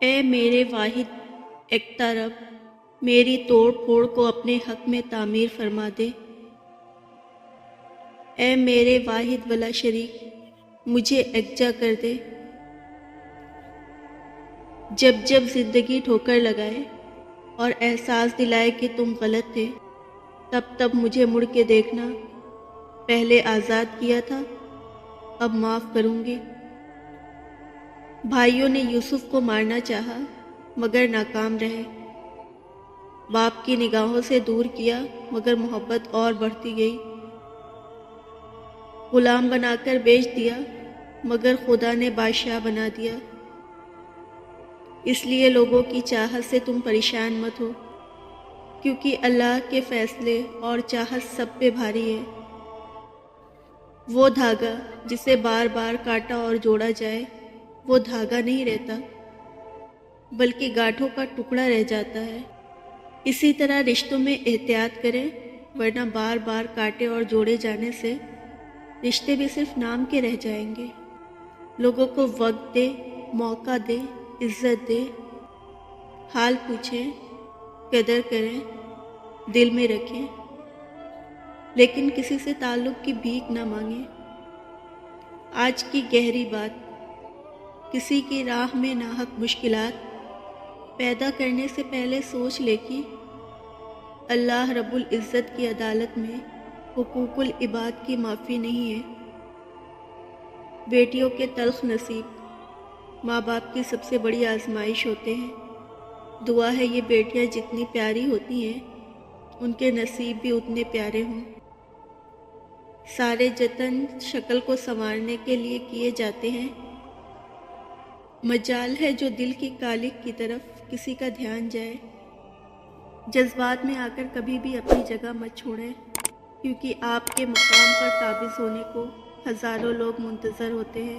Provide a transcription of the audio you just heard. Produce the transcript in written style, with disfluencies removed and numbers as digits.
اے میرے واحد یکتا رب، میری توڑ پھوڑ کو اپنے حق میں تعمیر فرما دے۔ اے میرے واحد ولا شریک، مجھے یکجا کر دے۔ جب جب زندگی ٹھوکر لگائے اور احساس دلائے کہ تم غلط تھے، تب تب مجھے مڑ کے دیکھنا، پہلے آزاد کیا تھا، اب معاف کروں گی۔ بھائیوں نے یوسف کو مارنا چاہا مگر ناکام رہے، باپ کی نگاہوں سے دور کیا مگر محبت اور بڑھتی گئی، غلام بنا کر بیچ دیا مگر خدا نے بادشاہ بنا دیا۔ اس لیے لوگوں کی چاہت سے تم پریشان مت ہو، کیونکہ اللہ کے فیصلے اور چاہت سب پہ بھاری ہے۔ وہ دھاگا جسے بار بار کاٹا اور جوڑا جائے وہ دھاگا نہیں رہتا، بلکہ گانٹھوں کا ٹکڑا رہ جاتا ہے۔ اسی طرح رشتوں میں احتیاط کریں، ورنہ بار بار کاٹے اور جوڑے جانے سے رشتے بھی صرف نام کے رہ جائیں گے۔ لوگوں کو وقت دے، موقع دے، عزت دے، حال پوچھیں، قدر کریں، دل میں رکھیں، لیکن کسی سے تعلق کی بھیک نہ مانگیں۔ آج کی گہری بات، کسی کی راہ میں ناحق مشکلات پیدا کرنے سے پہلے سوچ لے کہ اللہ رب العزت کی عدالت میں حقوق العباد کی معافی نہیں ہے۔ بیٹیوں کے تلخ نصیب ماں باپ کی سب سے بڑی آزمائش ہوتے ہیں۔ دعا ہے یہ بیٹیاں جتنی پیاری ہوتی ہیں ان کے نصیب بھی اتنے پیارے ہوں۔ سارے جتن شکل کو سنوارنے کے لیے کیے جاتے ہیں، مجال ہے جو دل کی کالک کی طرف کسی کا دھیان جائے۔ جذبات میں آ کر کبھی بھی اپنی جگہ مت چھوڑیں، کیونکہ آپ کے مقام پر قابض ہونے کو ہزاروں لوگ منتظر ہوتے ہیں۔